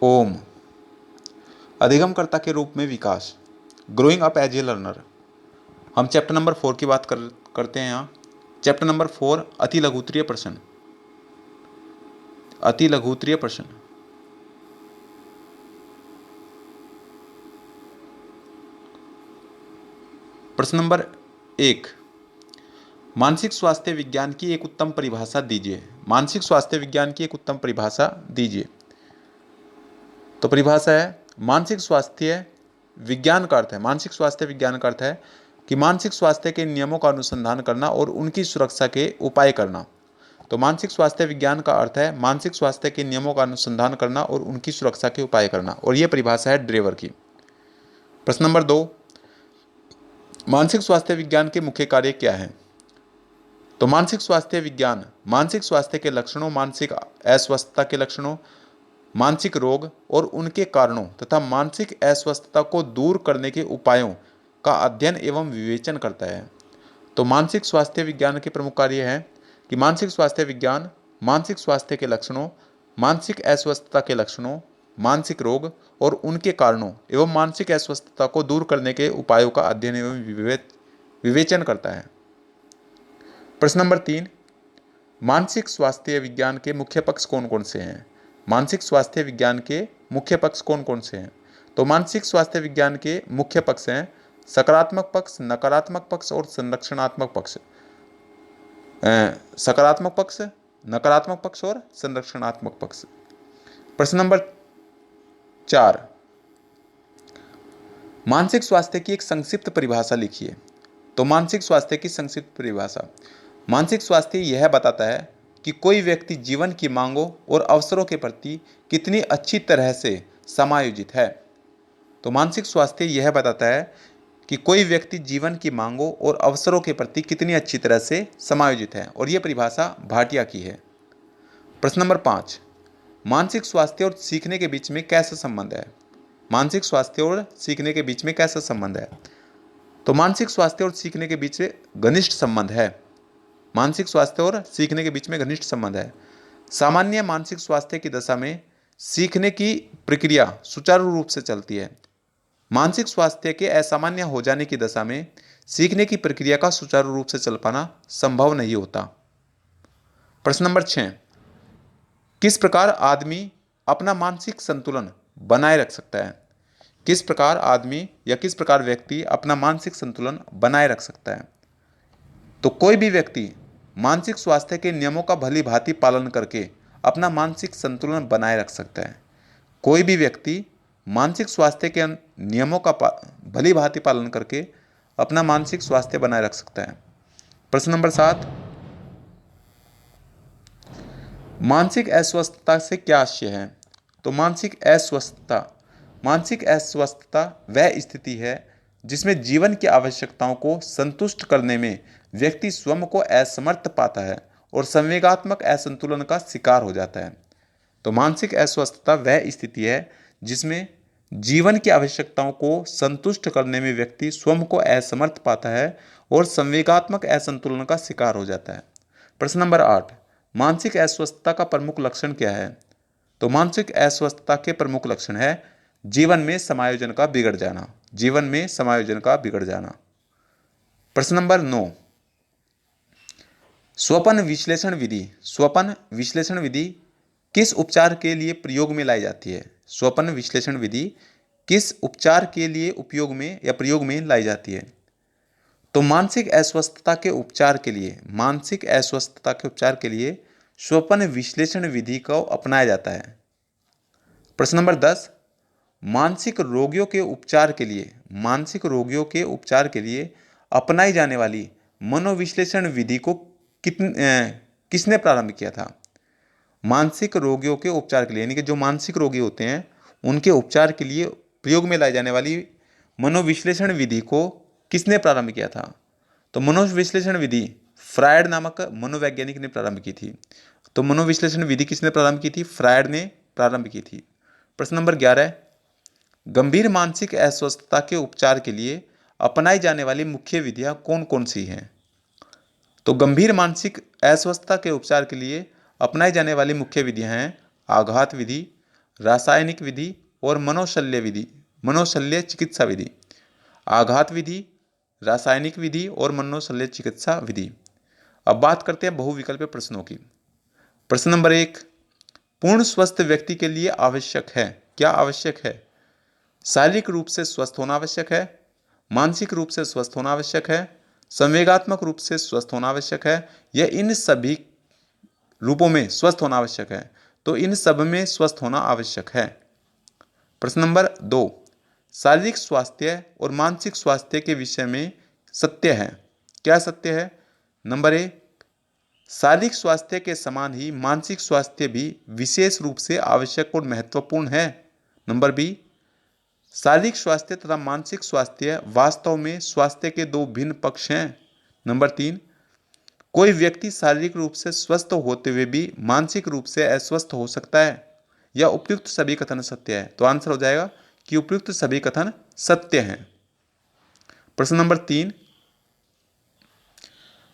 ओम। अधिगमकर्ता के रूप में विकास, growing up as a learner. हम चैप्टर नंबर 4 की बात करते हैं यहाँ। चैप्टर नंबर 4, अति लघुत्तरीय प्रश्न। अति लघुत्तरीय प्रश्न। प्रश्न नंबर 1, मानसिक स्वास्थ्य विज्ञान की एक उत्तम परिभाषा दीजिए। मानसिक स्वास्थ्य विज्ञान की एक उत्तम परिभाषा दीजिए। तो परिभाषा है, मानसिक स्वास्थ्य विज्ञान का अर्थ है, मानसिक स्वास्थ्य विज्ञान का अर्थ है कि मानसिक स्वास्थ्य के नियमों का अनुसंधान करना और उनकी सुरक्षा के उपाय करना। तो मानसिक स्वास्थ्य विज्ञान का अर्थ है मानसिक स्वास्थ्य के नियमों का अनुसंधान करना और उनकी सुरक्षा के उपाय करना, और यह परिभाषा है ड्रेवर की। प्रश्न नंबर 2, मानसिक स्वास्थ्य विज्ञान के मुख्य कार्य क्या हैं? तो मानसिक स्वास्थ्य विज्ञान मानसिक स्वास्थ्य के लक्षणों, मानसिक अस्वस्थता के लक्षणों, मानसिक रोग और उनके कारणों तथा मानसिक अस्वस्थता को दूर करने के उपायों का अध्ययन एवं विवेचन करता है। तो मानसिक स्वास्थ्य विज्ञान के प्रमुख कार्य हैं कि मानसिक स्वास्थ्य विज्ञान मानसिक स्वास्थ्य के लक्षणों, मानसिक अस्वस्थता के लक्षणों, मानसिक रोग और उनके कारणों एवं मानसिक अस्वस्थता को दूर करने के उपायों का अध्ययन एवं विवेचन करता है। प्रश्न नंबर 3, मानसिक स्वास्थ्य विज्ञान के मुख्य पक्ष कौन कौन से हैं? मानसिक स्वास्थ्य विज्ञान के मुख्य पक्ष कौन कौन से हैं? तो मानसिक स्वास्थ्य विज्ञान के मुख्य पक्ष हैं सकारात्मक पक्ष, नकारात्मक पक्ष और संरक्षणात्मक पक्ष। सकारात्मक पक्ष, नकारात्मक पक्ष और संरक्षणात्मक पक्ष। प्रश्न नंबर 4, मानसिक स्वास्थ्य की एक संक्षिप्त परिभाषा लिखिए। तो मानसिक स्वास्थ्य की संक्षिप्त परिभाषा, मानसिक स्वास्थ्य यह बताता है कि कोई व्यक्ति जीवन की मांगों और अवसरों के प्रति कितनी अच्छी तरह से समायोजित है। तो मानसिक स्वास्थ्य यह बताता है कि कोई व्यक्ति जीवन की मांगों और अवसरों के प्रति कितनी अच्छी तरह से समायोजित है, और यह परिभाषा भाटिया की है। प्रश्न नंबर 5, मानसिक स्वास्थ्य और सीखने के बीच में कैसा संबंध है? मानसिक स्वास्थ्य और सीखने के बीच में कैसा संबंध है? तो मानसिक स्वास्थ्य और सीखने के बीच में घनिष्ठ संबंध है। मानसिक स्वास्थ्य और सीखने के बीच में घनिष्ठ संबंध है। सामान्य मानसिक स्वास्थ्य की दशा में सीखने की प्रक्रिया सुचारू रूप से चलती है। मानसिक स्वास्थ्य के असामान्य हो जाने की दशा में सीखने की प्रक्रिया का सुचारू रूप से चल पाना संभव नहीं होता। प्रश्न नंबर 6, किस प्रकार आदमी अपना मानसिक संतुलन बनाए रख सकता है? किस प्रकार आदमी या किस प्रकार व्यक्ति अपना मानसिक संतुलन बनाए रख सकता है? तो कोई भी व्यक्ति मानसिक स्वास्थ्य के नियमों का भली भांति पालन करके अपना मानसिक संतुलन बनाए रख सकता है। कोई भी व्यक्ति मानसिक स्वास्थ्य के नियमों का भली भांति पालन करके अपना मानसिक स्वास्थ्य बनाए रख सकता है। प्रश्न नंबर 7, मानसिक अस्वस्थता से क्या आशय है? तो मानसिक अस्वस्थता वह स्थिति है जिसमें जीवन की आवश्यकताओं को संतुष्ट करने में व्यक्ति स्वयं को असमर्थ पाता है और संवेगात्मक असंतुलन का शिकार हो जाता है। तो मानसिक अस्वस्थता वह स्थिति है जिसमें जीवन की आवश्यकताओं को संतुष्ट करने में व्यक्ति स्वयं को असमर्थ पाता है और संवेगात्मक असंतुलन का शिकार हो जाता है। प्रश्न नंबर 8, मानसिक अस्वस्थता का प्रमुख लक्षण क्या है? तो मानसिक अस्वस्थता के प्रमुख लक्षण है जीवन में समायोजन का बिगड़ जाना। जीवन में समायोजन का बिगड़ जाना। प्रश्न नंबर 9, स्वपन विश्लेषण विधि। स्वपन विश्लेषण विधि किस उपचार के लिए प्रयोग में लाई जाती है? स्वपन विश्लेषण विधि किस उपचार के लिए उपयोग में या प्रयोग में लाई जाती है? तो मानसिक अस्वस्थता के उपचार के लिए, मानसिक अस्वस्थता के उपचार के लिए स्वपन विश्लेषण विधि को अपनाया जाता है। प्रश्न नंबर 10, मानसिक रोगियों के उपचार के लिए, मानसिक रोगियों के उपचार के लिए अपनाई जाने वाली मनोविश्लेषण विधि को किसने प्रारंभ किया था? मानसिक रोगियों के उपचार के लिए, यानी कि जो मानसिक रोगी होते हैं उनके उपचार के लिए प्रयोग में लाई जाने वाली मनोविश्लेषण विधि को किसने प्रारंभ किया था? तो मनोविश्लेषण विधि फ्रायड नामक मनोवैज्ञानिक ने प्रारंभ की थी। तो मनोविश्लेषण विधि किसने प्रारंभ की थी? फ्रायड ने प्रारंभ की थी। प्रश्न नंबर 11, गंभीर मानसिक अस्वस्थता के उपचार के लिए अपनाई जाने वाली मुख्य विधियां कौन कौन सी हैं? तो गंभीर मानसिक अस्वस्थता के उपचार के लिए अपनाई जाने वाली मुख्य विधियां हैं आघात विधि, रासायनिक विधि और मनोशल्य चिकित्सा विधि। आघात विधि, रासायनिक विधि और मनोशल्य चिकित्सा विधि। अब बात करते हैं बहुविकल्पीय प्रश्नों की। प्रश्न नंबर 1, पूर्ण स्वस्थ व्यक्ति के लिए आवश्यक है, क्या आवश्यक है? शारीरिक रूप से स्वस्थ होना आवश्यक है, मानसिक रूप से स्वस्थ होना आवश्यक है, संवेगात्मक रूप से स्वस्थ होना आवश्यक है, या इन सभी रूपों में स्वस्थ होना आवश्यक है? तो इन सब में स्वस्थ होना आवश्यक है। प्रश्न नंबर 2, शारीरिक स्वास्थ्य और मानसिक स्वास्थ्य के विषय में सत्य है, क्या सत्य है? नंबर 1, शारीरिक स्वास्थ्य के समान ही मानसिक स्वास्थ्य भी विशेष रूप से आवश्यक और महत्वपूर्ण है। नंबर बी, शारीरिक स्वास्थ्य तथा मानसिक स्वास्थ्य वास्तव में स्वास्थ्य के दो भिन्न पक्ष हैं। नंबर 3, कोई व्यक्ति शारीरिक रूप से स्वस्थ होते हुए भी मानसिक रूप से अस्वस्थ हो सकता है, या उपयुक्त सभी कथन सत्य है? तो आंसर हो जाएगा कि उपयुक्त सभी कथन सत्य हैं। प्रश्न नंबर 3,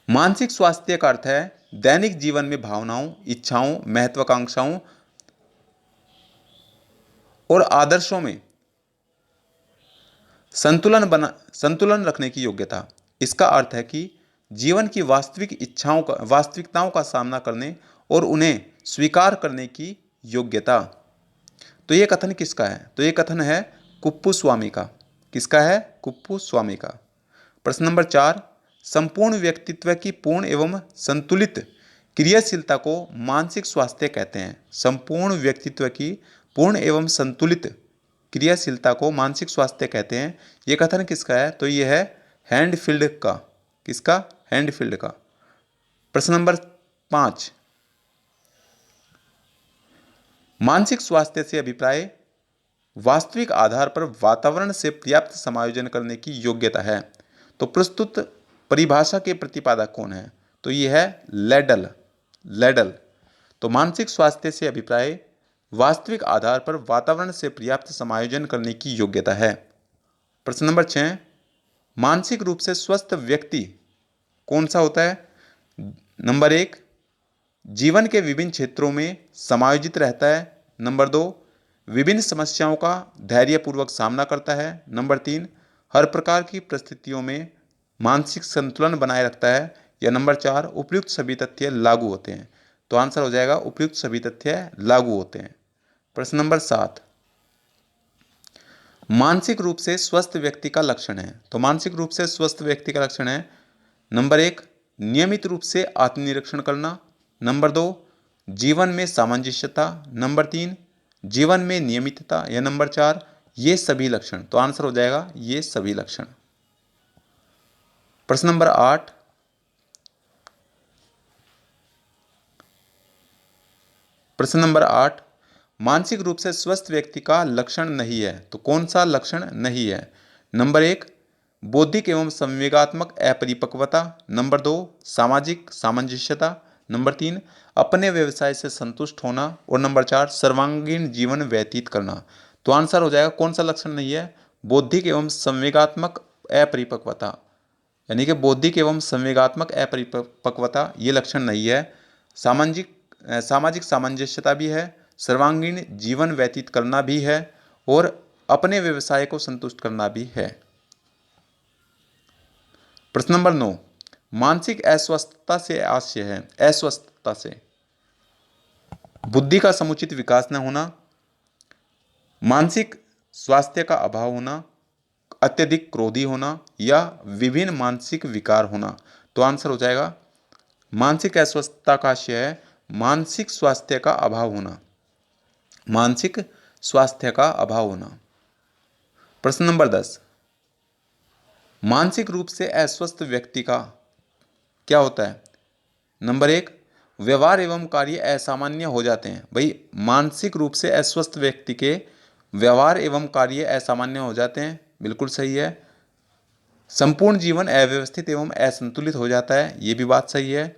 मानसिक स्वास्थ्य का अर्थ है दैनिक जीवन में भावनाओं, इच्छाओं, महत्वाकांक्षाओं और आदर्शों में संतुलन रखने की योग्यता। इसका अर्थ है कि जीवन की वास्तविकताओं का सामना करने और उन्हें स्वीकार करने की योग्यता। तो यह कथन किसका है? तो यह कथन है कुप्पुस्वामी का। किसका है? कुप्पुस्वामी का। प्रश्न नंबर 4, संपूर्ण व्यक्तित्व की पूर्ण एवं संतुलित क्रियाशीलता को मानसिक स्वास्थ्य कहते हैं। संपूर्ण व्यक्तित्व की पूर्ण एवं संतुलित क्रियाशीलता को मानसिक स्वास्थ्य कहते हैं। यह कथन किसका है? तो यह है हैंडफील्ड का। किसका? हैंडफील्ड का। प्रश्न नंबर 5, मानसिक स्वास्थ्य से अभिप्राय वास्तविक आधार पर वातावरण से पर्याप्त समायोजन करने की योग्यता है। तो प्रस्तुत परिभाषा के प्रतिपादक कौन है? तो यह है लेडल। तो मानसिक स्वास्थ्य से अभिप्राय वास्तविक आधार पर वातावरण से पर्याप्त समायोजन करने की योग्यता है। प्रश्न नंबर 6, मानसिक रूप से स्वस्थ व्यक्ति कौन सा होता है? नंबर 1, जीवन के विभिन्न क्षेत्रों में समायोजित रहता है। नंबर 2, विभिन्न समस्याओं का धैर्यपूर्वक सामना करता है। नंबर 3, हर प्रकार की परिस्थितियों में मानसिक संतुलन बनाए रखता है। या नंबर 4, उपयुक्त सभी तथ्य लागू होते हैं। तो आंसर हो जाएगा उपयुक्त सभी तथ्य लागू होते हैं। प्रश्न नंबर 7, मानसिक रूप से स्वस्थ व्यक्ति का लक्षण है। तो मानसिक रूप से स्वस्थ व्यक्ति का लक्षण है नंबर 1, नियमित रूप से आत्मनिरीक्षण करना। नंबर 2, जीवन में सामंजस्यता। नंबर 3, जीवन में नियमितता। या नंबर 4, ये सभी लक्षण। तो आंसर हो जाएगा ये सभी लक्षण। प्रश्न नंबर 8, मानसिक रूप से स्वस्थ व्यक्ति का लक्षण नहीं है। तो कौन सा लक्षण नहीं है? नंबर 1, बौद्धिक एवं संवेगात्मक अपरिपक्वता। नंबर 2, सामाजिक सामंजस्यता। नंबर 3, अपने व्यवसाय से संतुष्ट होना। और नंबर 4, सर्वांगीण जीवन व्यतीत करना। तो आंसर हो जाएगा कौन सा लक्षण नहीं है? बौद्धिक एवं संवेगात्मक अपरिपक्वता, यानी कि बौद्धिक एवं संवेगात्मक अपरिपक्वता ये लक्षण नहीं है। सामाजिक सामंजस्यता भी है, सर्वांगीण जीवन व्यतीत करना भी है, और अपने व्यवसाय को संतुष्ट करना भी है। प्रश्न नंबर 9, मानसिक अस्वस्थता से आशय है। अस्वस्थता से बुद्धि का समुचित विकास न होना, मानसिक स्वास्थ्य का अभाव होना, अत्यधिक क्रोधी होना, या विभिन्न मानसिक विकार होना। तो आंसर हो जाएगा मानसिक अस्वस्थता का आशय है मानसिक स्वास्थ्य का अभाव होना। मानसिक स्वास्थ्य का अभाव होना। प्रश्न नंबर 10, मानसिक रूप से अस्वस्थ व्यक्ति का क्या होता है? नंबर 1, व्यवहार एवं कार्य असामान्य हो जाते हैं। भाई मानसिक रूप से अस्वस्थ व्यक्ति के व्यवहार एवं कार्य असामान्य हो जाते हैं, बिल्कुल सही है। संपूर्ण जीवन अव्यवस्थित एवं असंतुलित हो जाता है, ये भी बात सही है।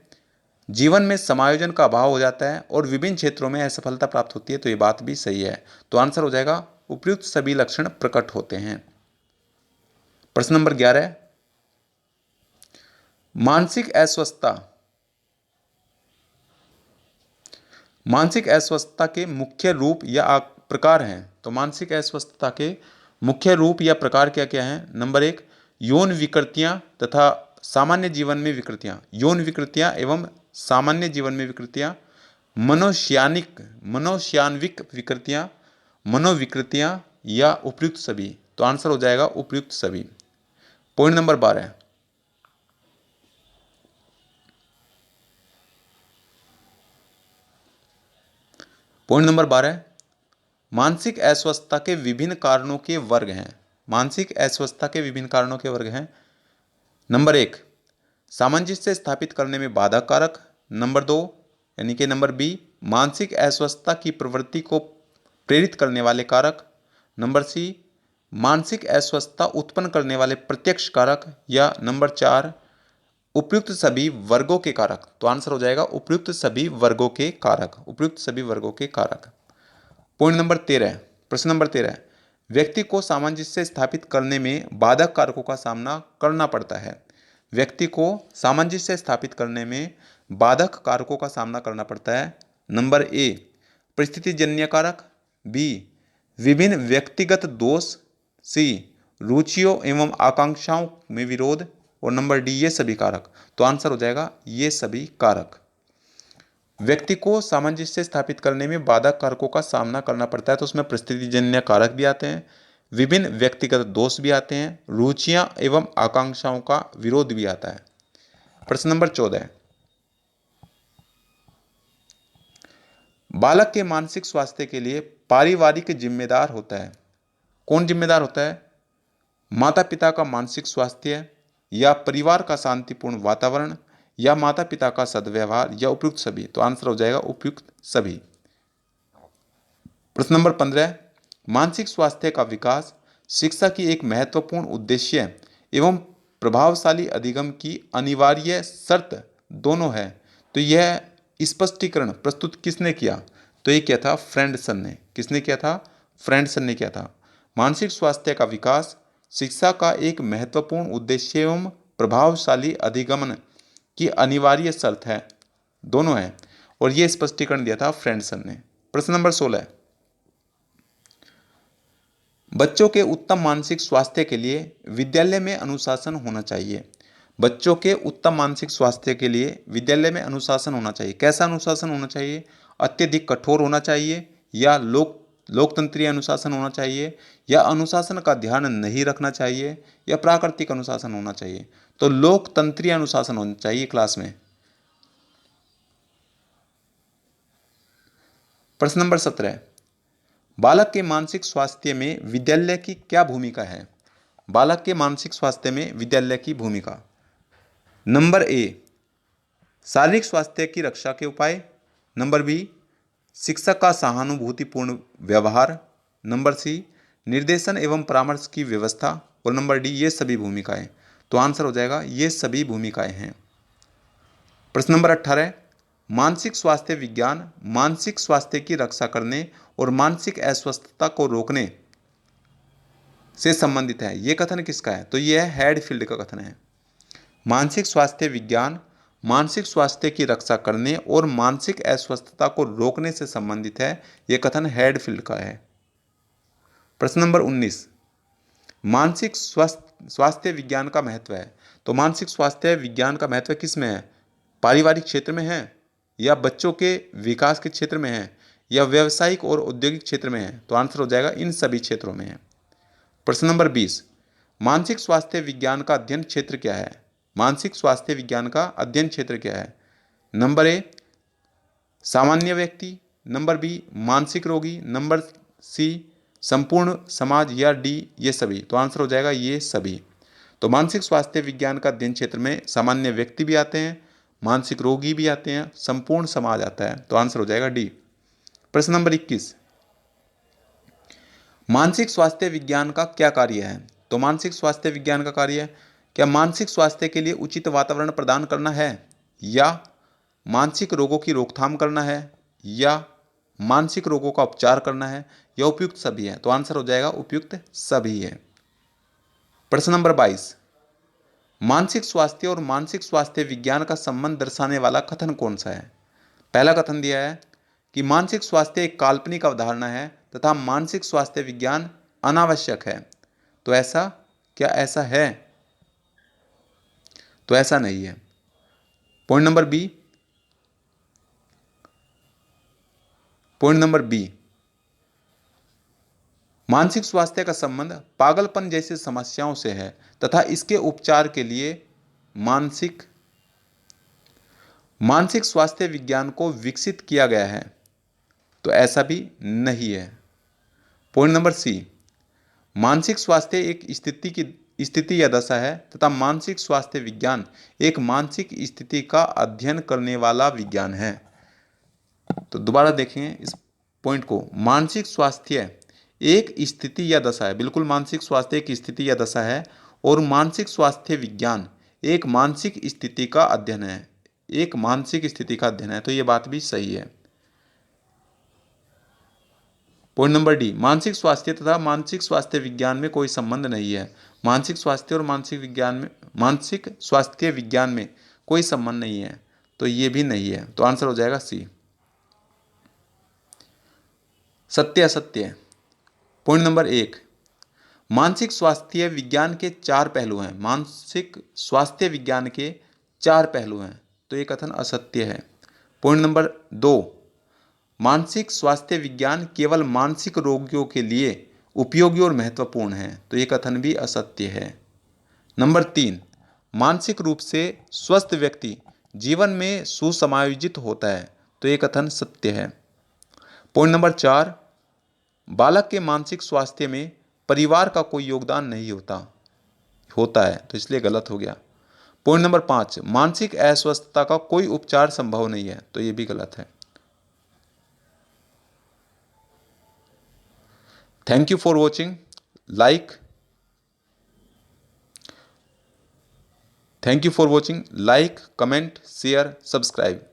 जीवन में समायोजन का अभाव हो जाता है और विभिन्न क्षेत्रों में असफलता प्राप्त होती है, तो ये बात भी सही है। तो आंसर हो जाएगा उपयुक्त सभी लक्षण प्रकट होते हैं। प्रश्न नंबर 11, मानसिक अस्वस्थता के मुख्य रूप या प्रकार हैं। तो मानसिक अस्वस्थता के मुख्य रूप या प्रकार क्या क्या हैं? नंबर एक, यौन विकृतियां तथा सामान्य जीवन में विकृतियां। यौन विकृतियां एवं सामान्य जीवन में विकृतियां, मनोशानविक विकृतियां, मनोविकृतियां या उपयुक्त सभी। तो आंसर हो जाएगा उपयुक्त सभी। पॉइंट नंबर 12, पॉइंट नंबर 12, मानसिक अस्वस्थता के विभिन्न कारणों के वर्ग हैं। मानसिक अस्वस्थता के विभिन्न कारणों के वर्ग हैं। नंबर एक, सामंजस्य स्थापित करने में बाधक कारक। नंबर दो, यानी कि नंबर बी, मानसिक अस्वस्थता की प्रवृत्ति को प्रेरित करने वाले कारक। नंबर सी, मानसिक अस्वस्थता उत्पन्न करने वाले प्रत्यक्ष कारक। या नंबर चार, उपयुक्त सभी वर्गों के कारक। तो आंसर हो जाएगा उपयुक्त सभी वर्गों के कारक, उपयुक्त सभी वर्गों के कारक। पॉइंट नंबर 13, प्रश्न नंबर 13, व्यक्ति को सामंजस्य स्थापित करने में बाधक कारकों का सामना करना पड़ता है। व्यक्ति को सामंजस्य स्थापित करने में बाधक कारकों का सामना करना पड़ता है। नंबर ए, परिस्थितिजन्य कारक। बी, विभिन्न व्यक्तिगत दोष। सी, रुचियों एवं आकांक्षाओं में विरोध। और नंबर डी, ये सभी कारक। तो आंसर हो जाएगा ये सभी कारक। व्यक्ति को सामंजस्य स्थापित करने में बाधक कारकों का सामना करना पड़ता है, तो उसमें परिस्थितिजन्य कारक भी आते हैं, विभिन्न व्यक्तिगत दोष भी आते हैं, रुचियां एवं आकांक्षाओं का विरोध भी आता है। प्रश्न नंबर 14, बालक के मानसिक स्वास्थ्य के लिए पारिवारिक जिम्मेदार होता है। कौन जिम्मेदार होता है? माता पिता का मानसिक स्वास्थ्य, या परिवार का शांतिपूर्ण वातावरण, या माता पिता का सद्व्यवहार, या उपयुक्त सभी। तो आंसर हो जाएगा उपयुक्त सभी। प्रश्न नंबर 15, मानसिक स्वास्थ्य का विकास शिक्षा की एक महत्वपूर्ण उद्देश्य एवं प्रभावशाली अधिगम की अनिवार्य शर्त दोनों है। तो यह स्पष्टीकरण प्रस्तुत किसने किया? तो ये किया था फ्रेंडसन ने। किसने किया था? फ्रेंडसन ने किया था। मानसिक स्वास्थ्य का विकास शिक्षा का एक महत्वपूर्ण उद्देश्य एवं प्रभावशाली अधिगमन की अनिवार्य शर्त है, दोनों है, और यह स्पष्टीकरण दिया था फ्रेंडसन ने। प्रश्न नंबर 16, बच्चों के उत्तम मानसिक स्वास्थ्य के लिए विद्यालय में अनुशासन होना चाहिए। बच्चों के उत्तम मानसिक स्वास्थ्य के लिए विद्यालय में अनुशासन होना चाहिए। कैसा अनुशासन होना चाहिए? अत्यधिक कठोर होना चाहिए, या लोकतंत्रीय अनुशासन होना चाहिए, या अनुशासन का ध्यान नहीं रखना चाहिए, या प्राकृतिक अनुशासन होना चाहिए। तो लोकतंत्रीय अनुशासन होना चाहिए क्लास में। प्रश्न नंबर 17, बालक के मानसिक स्वास्थ्य में विद्यालय की क्या भूमिका है? बालक के मानसिक स्वास्थ्य में विद्यालय की भूमिका। नंबर ए, शारीरिक स्वास्थ्य की रक्षा के उपाय। नंबर बी, शिक्षक का सहानुभूतिपूर्ण व्यवहार। नंबर सी, निर्देशन एवं परामर्श की व्यवस्था। और नंबर डी, ये सभी भूमिकाएं। तो आंसर हो जाएगा ये सभी भूमिकाएं हैं। प्रश्न नंबर 18, मानसिक स्वास्थ्य विज्ञान मानसिक स्वास्थ्य की रक्षा करने और मानसिक अस्वस्थता को रोकने से संबंधित है। यह कथन किसका है? तो यह हैडफील्ड का कथन है। मानसिक स्वास्थ्य विज्ञान मानसिक स्वास्थ्य की रक्षा करने और मानसिक अस्वस्थता को रोकने से संबंधित है। यह कथन हैडफील्ड का है। प्रश्न नंबर 19, मानसिक स्वास्थ्य विज्ञान का महत्व है। तो मानसिक स्वास्थ्य विज्ञान का महत्व किस में है? पारिवारिक क्षेत्र में है, या बच्चों के विकास के क्षेत्र में है, या व्यावसायिक और औद्योगिक क्षेत्र में है? तो आंसर हो जाएगा इन सभी क्षेत्रों में है। प्रश्न नंबर 20, मानसिक स्वास्थ्य विज्ञान का अध्ययन क्षेत्र क्या है? मानसिक स्वास्थ्य विज्ञान का अध्ययन क्षेत्र क्या है? नंबर ए, सामान्य व्यक्ति। नंबर बी, मानसिक रोगी। नंबर सी, संपूर्ण समाज। या डी, ये सभी। तो आंसर हो जाएगा ये सभी। तो मानसिक स्वास्थ्य विज्ञान का अध्ययन क्षेत्र में सामान्य व्यक्ति भी आते हैं, मानसिक रोगी भी आते हैं, संपूर्ण समाज आता है। तो आंसर हो जाएगा डी। प्रश्न नंबर 21, मानसिक स्वास्थ्य विज्ञान का क्या कार्य है? तो मानसिक स्वास्थ्य विज्ञान का कार्य क्या मानसिक स्वास्थ्य के लिए उचित वातावरण प्रदान करना है, या मानसिक रोगों की रोकथाम करना है, या मानसिक रोगों का उपचार करना है, या उपयुक्त सभी है? तो आंसर हो जाएगा उपयुक्त सभी है। प्रश्न नंबर 22, मानसिक स्वास्थ्य और मानसिक स्वास्थ्य विज्ञान का संबंध दर्शाने वाला कथन कौन सा है? पहला कथन दिया है कि मानसिक स्वास्थ्य एक काल्पनिक अवधारणा है तथा मानसिक स्वास्थ्य विज्ञान अनावश्यक है। तो ऐसा क्या ऐसा है? तो ऐसा नहीं है। Point number B. Point number B, मानसिक स्वास्थ्य का संबंध पागलपन जैसी समस्याओं से है तथा इसके उपचार के लिए मानसिक मानसिक स्वास्थ्य विज्ञान को विकसित किया गया है। तो ऐसा भी नहीं है। पॉइंट नंबर सी, मानसिक स्वास्थ्य एक स्थिति या दशा है तथा मानसिक स्वास्थ्य विज्ञान एक मानसिक स्थिति का अध्ययन करने वाला विज्ञान है। तो दोबारा देखेंगे इस पॉइंट को। मानसिक स्वास्थ्य एक स्थिति या दशा है, बिल्कुल मानसिक स्वास्थ्य एक स्थिति या दशा है, और मानसिक स्वास्थ्य विज्ञान एक मानसिक स्थिति का अध्ययन है। एक मानसिक स्थिति का अध्ययन है, तो ये बात भी सही है। पॉइंट नंबर डी, मानसिक स्वास्थ्य तथा मानसिक स्वास्थ्य विज्ञान में कोई संबंध नहीं है। मानसिक स्वास्थ्य और मानसिक स्वास्थ्य विज्ञान में कोई संबंध नहीं है, तो ये भी नहीं है। तो आंसर हो जाएगा सी। सत्य असत्य। पॉइंट नंबर एक, मानसिक स्वास्थ्य विज्ञान के चार पहलू हैं। मानसिक स्वास्थ्य विज्ञान के चार पहलू हैं, तो ये कथन असत्य है। पॉइंट नंबर दो, मानसिक स्वास्थ्य विज्ञान केवल मानसिक रोगियों के लिए उपयोगी और महत्वपूर्ण है, तो ये कथन भी असत्य है। नंबर तीन, मानसिक रूप से स्वस्थ व्यक्ति जीवन में सुसमायोजित होता है, तो ये कथन सत्य है। पॉइंट नंबर चार, बालक के मानसिक स्वास्थ्य में परिवार का कोई योगदान नहीं होता है, तो इसलिए गलत हो गया। पॉइंट नंबर पाँच, मानसिक अस्वस्थता का कोई उपचार संभव नहीं है, तो ये भी गलत है। Thank you for watching. Like, comment, share, subscribe.